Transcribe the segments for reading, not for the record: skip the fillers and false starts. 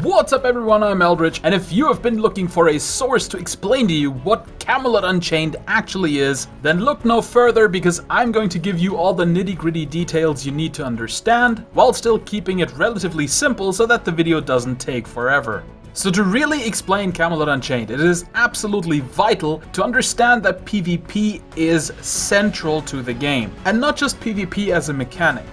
What's up everyone, I'm Eldritch, and if you have been looking for a source to explain to you what Camelot Unchained actually is, then look no further because I'm going to give you all the nitty-gritty details you need to understand, while still keeping it relatively simple so that the video doesn't take forever. So to really explain Camelot Unchained, it is absolutely vital to understand that PvP is central to the game, and not just PvP as a mechanic.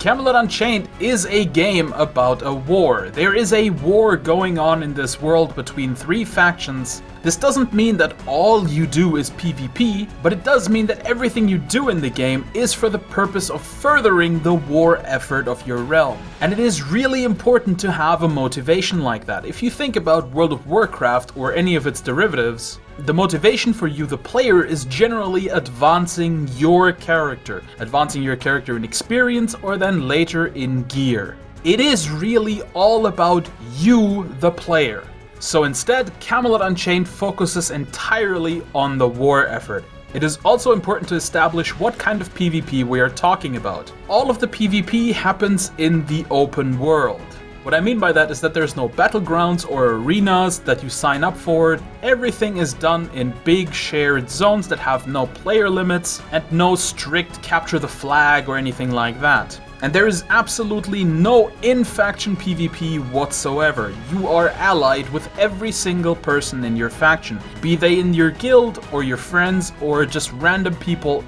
Camelot Unchained is a game about a war. There is a war going on in this world between three factions. This doesn't mean that all you do is PvP, but it does mean that everything you do in the game is for the purpose of furthering the war effort of your realm. And it is really important to have a motivation like that. If you think about World of Warcraft or any of its derivatives, the motivation for you, the player, is generally advancing your character. Advancing your character in experience or then later in gear. It is really all about you, the player. So instead, Camelot Unchained focuses entirely on the war effort. It is also important to establish what kind of PvP we are talking about. All of the PvP happens in the open world. What I mean by that is that there's no battlegrounds or arenas that you sign up for. Everything is done in big shared zones that have no player limits and no strict capture the flag or anything like that. And there is absolutely no in-faction PvP whatsoever. You are allied with every single person in your faction, be they in your guild or your friends or just random people.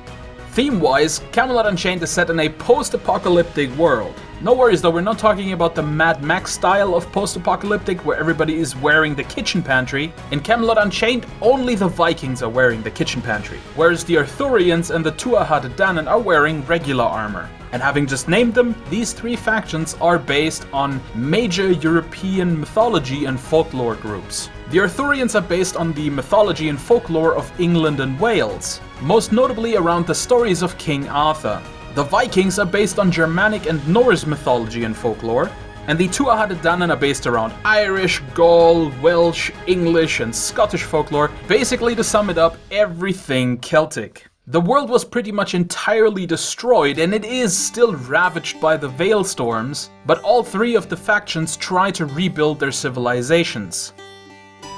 Theme-wise, Camelot Unchained is set in a post-apocalyptic world. No worries though, we're not talking about the Mad Max style of post-apocalyptic where everybody is wearing the kitchen pantry. In Camelot Unchained, only the Vikings are wearing the kitchen pantry, whereas the Arthurians and the Tuatha Dé Danann are wearing regular armor. And having just named them, these three factions are based on major European mythology and folklore groups. The Arthurians are based on the mythology and folklore of England and Wales, most notably around the stories of King Arthur. The Vikings are based on Germanic and Norse mythology and folklore, and the Tuatha Dé Danann are based around Irish, Gaul, Welsh, English and Scottish folklore, basically to sum it up, everything Celtic. The world was pretty much entirely destroyed and it is still ravaged by the Veil Storms, but all three of the factions try to rebuild their civilizations.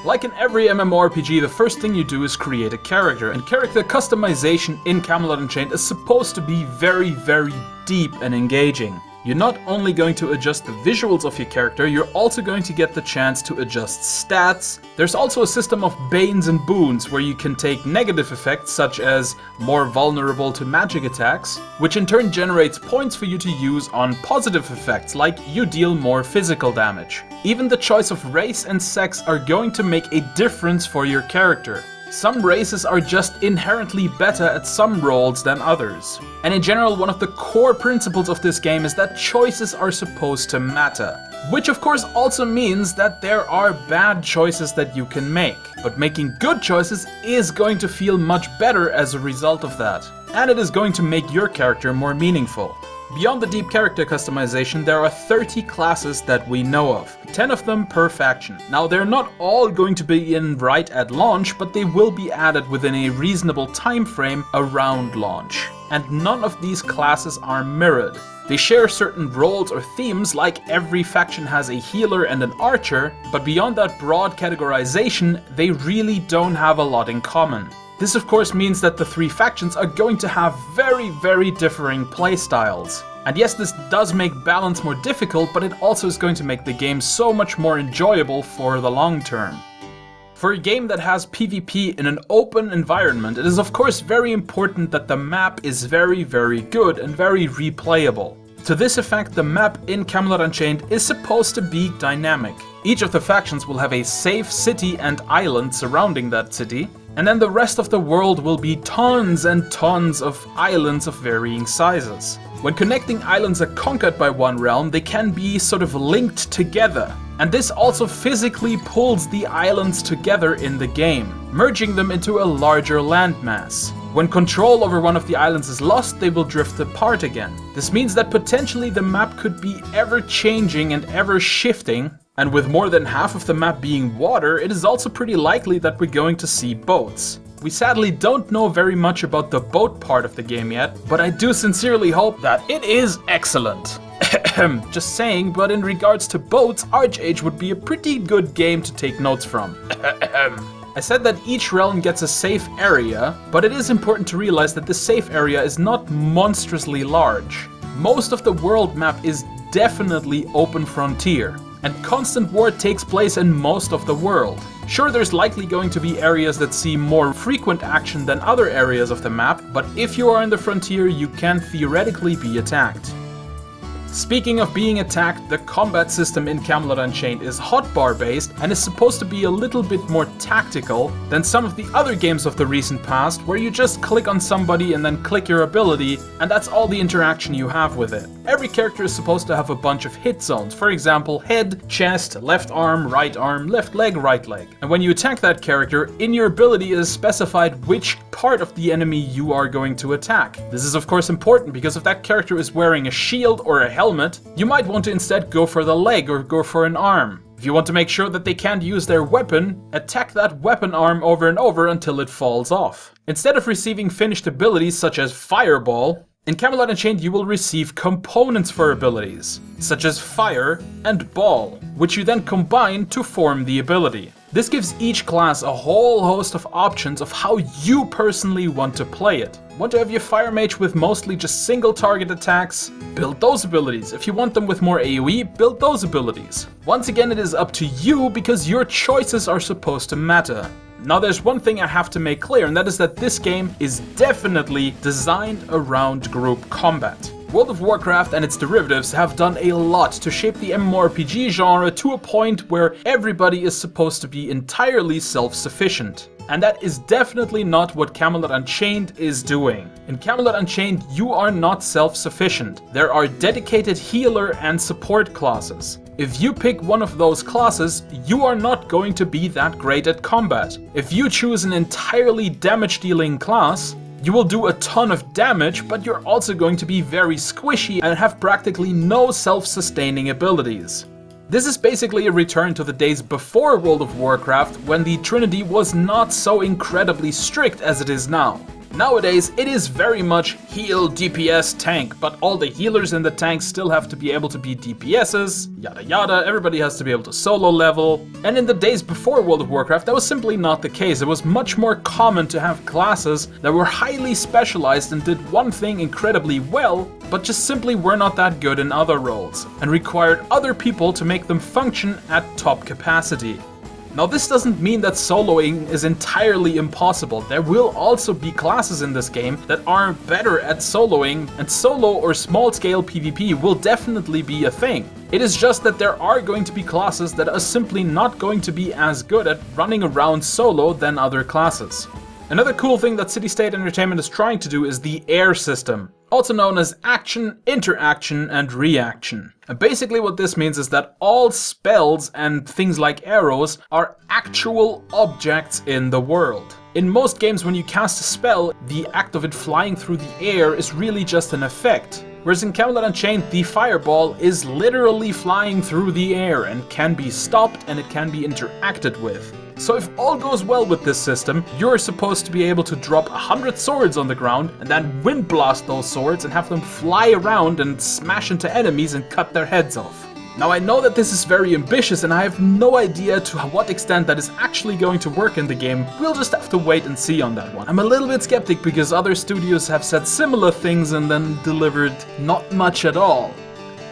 Like in every MMORPG, the first thing you do is create a character, and character customization in Camelot Unchained is supposed to be very, very deep and engaging. You're not only going to adjust the visuals of your character, you're also going to get the chance to adjust stats. There's also a system of banes and boons where you can take negative effects such as more vulnerable to magic attacks, which in turn generates points for you to use on positive effects like you deal more physical damage. Even the choice of race and sex are going to make a difference for your character. Some races are just inherently better at some roles than others. And in general, one of the core principles of this game is that choices are supposed to matter. Which of course also means that there are bad choices that you can make. But making good choices is going to feel much better as a result of that. And it is going to make your character more meaningful. Beyond the deep character customization, there are 30 classes that we know of, 10 of them per faction. Now they're not all going to be in right at launch, but they will be added within a reasonable time frame around launch. And none of these classes are mirrored. They share certain roles or themes, like every faction has a healer and an archer, but beyond that broad categorization, they really don't have a lot in common. This of course means that the three factions are going to have very, very differing playstyles. And yes, this does make balance more difficult, but it also is going to make the game so much more enjoyable for the long term. For a game that has PvP in an open environment, it is of course very important that the map is very, very good and very replayable. To this effect, the map in Camelot Unchained is supposed to be dynamic. Each of the factions will have a safe city and island surrounding that city, and then the rest of the world will be tons and tons of islands of varying sizes. When connecting islands are conquered by one realm, they can be sort of linked together. And this also physically pulls the islands together in the game, merging them into a larger landmass. When control over one of the islands is lost, they will drift apart again. This means that potentially the map could be ever changing and ever shifting, and with more than half of the map being water, it is also pretty likely that we're going to see boats. We sadly don't know very much about the boat part of the game yet, but I do sincerely hope that it is excellent. Just saying, but in regards to boats, Archage would be a pretty good game to take notes from. I said that each realm gets a safe area, but it is important to realize that the safe area is not monstrously large. Most of the world map is definitely open frontier, and constant war takes place in most of the world. Sure, there's likely going to be areas that see more frequent action than other areas of the map, but if you are in the frontier, you can theoretically be attacked. Speaking of being attacked, the combat system in Camelot Unchained is hotbar based and is supposed to be a little bit more tactical than some of the other games of the recent past, where you just click on somebody and then click your ability, and that's all the interaction you have with it. Every character is supposed to have a bunch of hit zones, for example head, chest, left arm, left leg, right leg. And when you attack that character, in your ability it is specified which part of the enemy you are going to attack. This is of course important because if that character is wearing a shield or a helmet, you might want to instead go for the leg or go for an arm. If you want to make sure that they can't use their weapon, attack that weapon arm over and over until it falls off. Instead of receiving finished abilities such as Fireball, in Camelot Unchained you will receive components for abilities, such as Fire and Ball, which you then combine to form the ability. This gives each class a whole host of options of how you personally want to play it. Want to have your Fire Mage with mostly just single target attacks? Build those abilities. If you want them with more AoE, build those abilities. Once again, it is up to you because your choices are supposed to matter. Now there's one thing I have to make clear, and that is that this game is definitely designed around group combat. World of Warcraft and its derivatives have done a lot to shape the MMORPG genre to a point where everybody is supposed to be entirely self-sufficient. And that is definitely not what Camelot Unchained is doing. In Camelot Unchained, you are not self-sufficient. There are dedicated healer and support classes. If you pick one of those classes, you are not going to be that great at combat. If you choose an entirely damage-dealing class, you will do a ton of damage, but you're also going to be very squishy and have practically no self-sustaining abilities. This is basically a return to the days before World of Warcraft, when the Trinity was not so incredibly strict as it is now. Nowadays, it is very much heal, DPS, tank, but all the healers in the tanks still have to be able to be DPSs, yada yada, everybody has to be able to solo level. And in the days before World of Warcraft, that was simply not the case. It was much more common to have classes that were highly specialized and did one thing incredibly well, but just simply were not that good in other roles, and required other people to make them function at top capacity. Now this doesn't mean that soloing is entirely impossible. There will also be classes in this game that are better at soloing, and solo or small scale PvP will definitely be a thing. It is just that there are going to be classes that are simply not going to be as good at running around solo than other classes. Another cool thing that City State Entertainment is trying to do is the air system, also known as action, interaction, and reaction. And basically what this means is that all spells and things like arrows are actual objects in the world. In most games, when you cast a spell, the act of it flying through the air is really just an effect. Whereas in Camelot Unchained, the fireball is literally flying through the air and can be stopped and it can be interacted with. So if all goes well with this system, you're supposed to be able to drop 100 swords on the ground and then wind blast those swords and have them fly around and smash into enemies and cut their heads off. Now I know that this is very ambitious and I have no idea to what extent that is actually going to work in the game. We'll just have to wait and see on that one. I'm a little bit skeptic because other studios have said similar things and then delivered not much at all.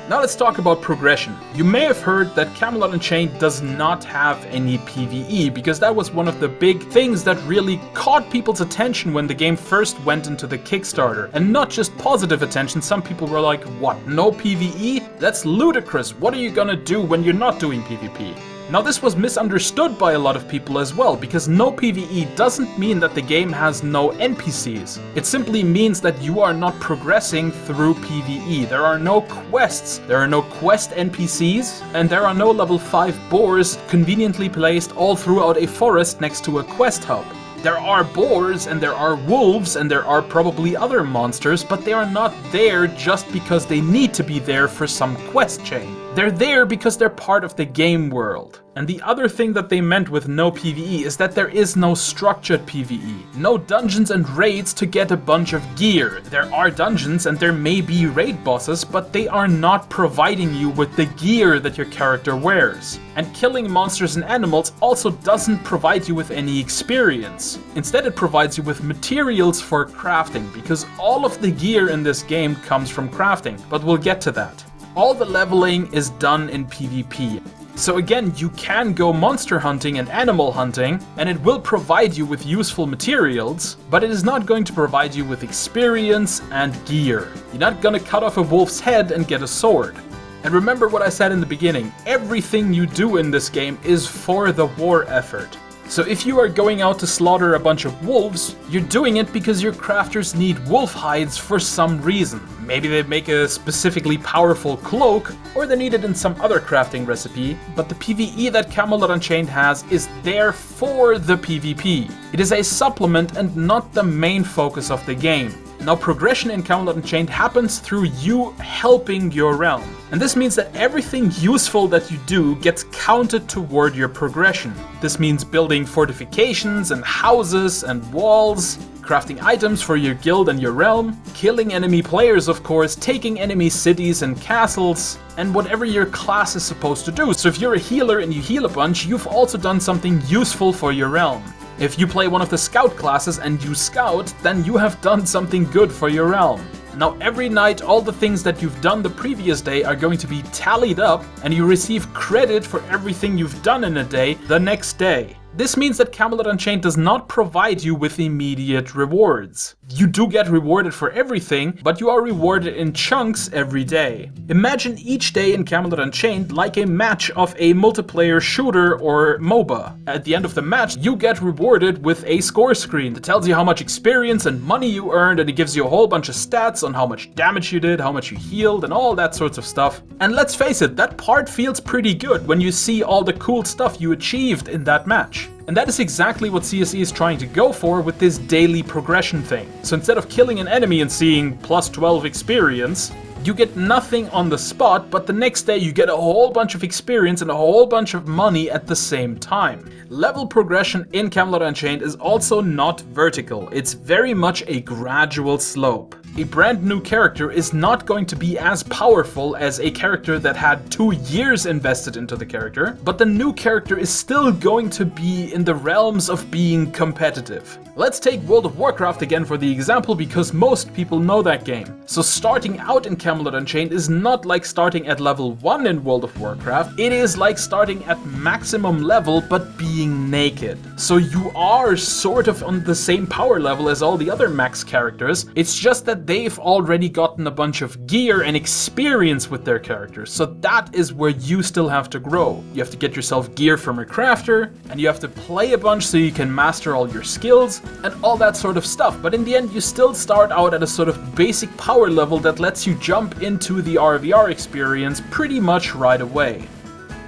Now let's talk about progression. You may have heard that Camelot Unchained does not have any PvE, because that was one of the big things that really caught people's attention when the game first went into the Kickstarter. And not just positive attention, some people were like, what, no PvE? That's ludicrous, what are you gonna do when you're not doing PvP? Now this was misunderstood by a lot of people as well, because no PvE doesn't mean that the game has no NPCs. It simply means that you are not progressing through PvE. There are no quests, there are no quest NPCs, and there are no level 5 boars conveniently placed all throughout a forest next to a quest hub. There are boars and there are wolves and there are probably other monsters, but they are not there just because they need to be there for some quest chain. They're there because they're part of the game world. And the other thing that they meant with no PvE is that there is no structured PvE. No dungeons and raids to get a bunch of gear. There are dungeons and there may be raid bosses, but they are not providing you with the gear that your character wears. And killing monsters and animals also doesn't provide you with any experience. Instead, it provides you with materials for crafting, because all of the gear in this game comes from crafting, but we'll get to that. All the leveling is done in PvP. So again, you can go monster hunting and animal hunting, and it will provide you with useful materials, but it is not going to provide you with experience and gear. You're not gonna cut off a wolf's head and get a sword. And remember what I said in the beginning, everything you do in this game is for the war effort. So if you are going out to slaughter a bunch of wolves, you're doing it because your crafters need wolf hides for some reason. Maybe they make a specifically powerful cloak, or they need it in some other crafting recipe, but the PvE that Camelot Unchained has is there for the PvP. It is a supplement and not the main focus of the game. Now, progression in Camelot Unchained happens through you helping your realm. And this means that everything useful that you do gets counted toward your progression. This means building fortifications and houses and walls, crafting items for your guild and your realm, killing enemy players of course, taking enemy cities and castles, and whatever your class is supposed to do. So if you're a healer and you heal a bunch, you've also done something useful for your realm. If you play one of the scout classes and you scout, then you have done something good for your realm. Now every night all the things that you've done the previous day are going to be tallied up, and you receive credit for everything you've done in a day the next day. This means that Camelot Unchained does not provide you with immediate rewards. You do get rewarded for everything, but you are rewarded in chunks every day. Imagine each day in Camelot Unchained like a match of a multiplayer shooter or MOBA. At the end of the match, you get rewarded with a score screen that tells you how much experience and money you earned, and it gives you a whole bunch of stats on how much damage you did, how much you healed, and all that sorts of stuff. And let's face it, that part feels pretty good when you see all the cool stuff you achieved in that match. And that is exactly what CSE is trying to go for with this daily progression thing. So instead of killing an enemy and seeing plus 12 experience, you get nothing on the spot, but the next day you get a whole bunch of experience and a whole bunch of money at the same time. Level progression in Camelot Unchained is also not vertical, it's very much a gradual slope. A brand new character is not going to be as powerful as a character that had 2 years invested into the character, but the new character is still going to be in the realms of being competitive. Let's take World of Warcraft again for the example, because most people know that game. So starting out in Camelot Unchained is not like starting at level 1 in World of Warcraft, it is like starting at maximum level but being naked. So you are sort of on the same power level as all the other max characters, it's just that they've already gotten a bunch of gear and experience with their characters, so that is where you still have to grow. You have to get yourself gear from a crafter, and you have to play a bunch so you can master all your skills, and all that sort of stuff. But in the end, you still start out at a sort of basic power level that lets you jump into the RVR experience pretty much right away.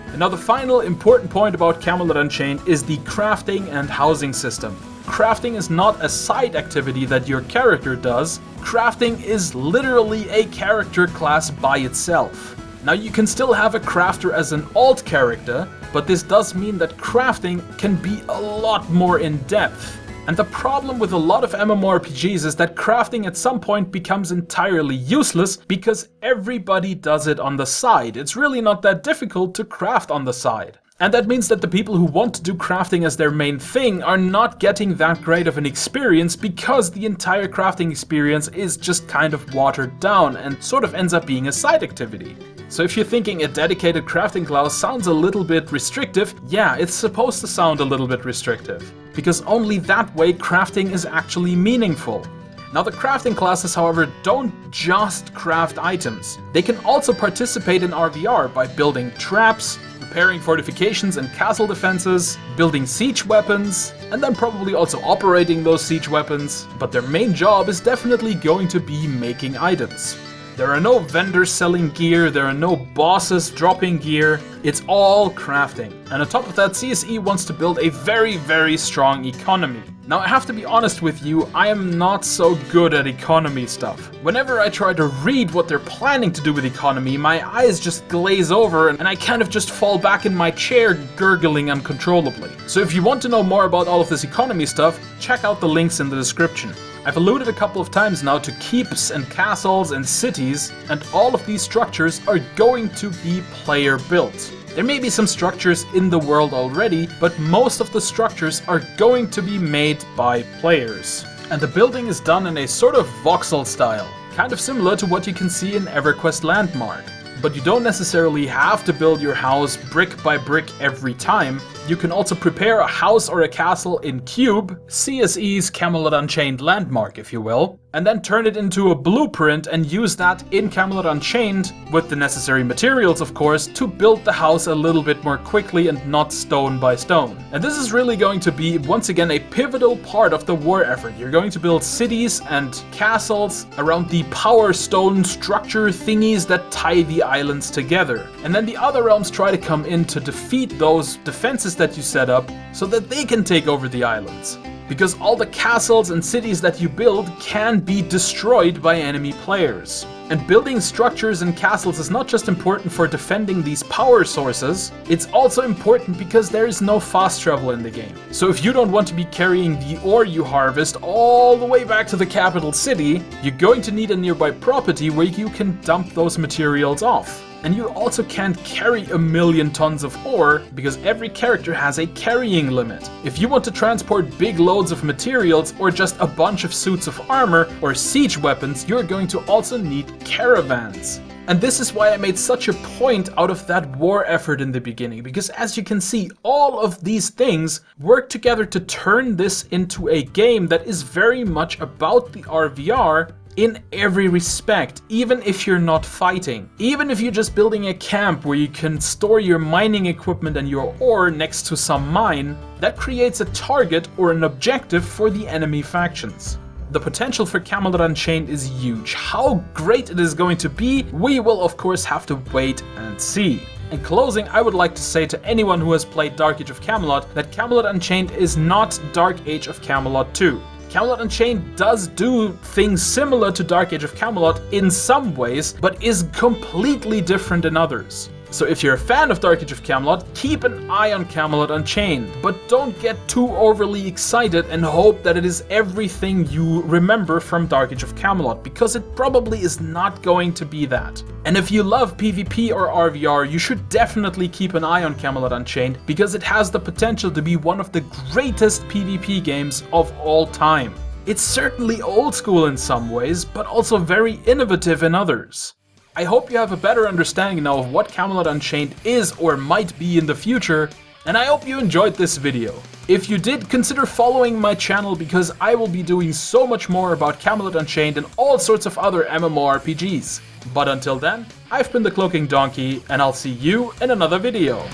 And now the final important point about Camelot Unchained is the crafting and housing system. Crafting is not a side activity that your character does. Crafting is literally a character class by itself. Now you can still have a crafter as an alt character, but this does mean that crafting can be a lot more in depth. And the problem with a lot of MMORPGs is that crafting at some point becomes entirely useless because everybody does it on the side. It's really not that difficult to craft on the side. And that means that the people who want to do crafting as their main thing are not getting that great of an experience because the entire crafting experience is just kind of watered down and sort of ends up being a side activity. So if you're thinking a dedicated crafting class sounds a little bit restrictive, yeah, it's supposed to sound a little bit restrictive. Because only that way crafting is actually meaningful. Now the crafting classes, however, don't just craft items. They can also participate in RVR by building traps, repairing fortifications and castle defenses, building siege weapons, and then probably also operating those siege weapons. But their main job is definitely going to be making items. There are no vendors selling gear, there are no bosses dropping gear, it's all crafting. And on top of that, CSE wants to build a very, very strong economy. Now I have to be honest with you, I am not so good at economy stuff. Whenever I try to read what they're planning to do with economy, my eyes just glaze over and I kind of just fall back in my chair gurgling uncontrollably. So if you want to know more about all of this economy stuff, check out the links in the description. I've alluded a couple of times now to keeps and castles and cities, and all of these structures are going to be player built. There may be some structures in the world already, but most of the structures are going to be made by players. And the building is done in a sort of voxel style, kind of similar to what you can see in EverQuest Landmark. But you don't necessarily have to build your house brick by brick every time. You can also prepare a house or a castle in Cube, CSE's Camelot Unchained landmark if you will, and then turn it into a blueprint and use that in Camelot Unchained, with the necessary materials of course, to build the house a little bit more quickly and not stone by stone. And this is really going to be, once again, a pivotal part of the war effort. You're going to build cities and castles around the power stone structure thingies that tie the islands together. And then the other realms try to come in to defeat those defenses that you set up so that they can take over the islands. Because all the castles and cities that you build can be destroyed by enemy players. And building structures and castles is not just important for defending these power sources, it's also important because there is no fast travel in the game. So if you don't want to be carrying the ore you harvest all the way back to the capital city, you're going to need a nearby property where you can dump those materials off. And you also can't carry 1,000,000 tons of ore because every character has a carrying limit. If you want to transport big loads of materials or just a bunch of suits of armor or siege weapons, you're going to also need caravans. And this is why I made such a point out of that war effort in the beginning, because as you can see, all of these things work together to turn this into a game that is very much about the RVR in every respect, even if you're not fighting. Even if you're just building a camp where you can store your mining equipment and your ore next to some mine, that creates a target or an objective for the enemy factions. The potential for Camelot Unchained is huge. How great it is going to be, we will of course have to wait and see. In closing, I would like to say to anyone who has played Dark Age of Camelot that Camelot Unchained is not Dark Age of Camelot 2. Camelot Unchained does do things similar to Dark Age of Camelot in some ways, but is completely different in others. So if you're a fan of Dark Age of Camelot, keep an eye on Camelot Unchained, but don't get too overly excited and hope that it is everything you remember from Dark Age of Camelot, because it probably is not going to be that. And if you love PvP or RVR, you should definitely keep an eye on Camelot Unchained, because it has the potential to be one of the greatest PvP games of all time. It's certainly old school in some ways, but also very innovative in others. I hope you have a better understanding now of what Camelot Unchained is or might be in the future, and I hope you enjoyed this video. If you did, consider following my channel because I will be doing so much more about Camelot Unchained and all sorts of other MMORPGs. But until then, I've been the CloakingDonkey, and I'll see you in another video.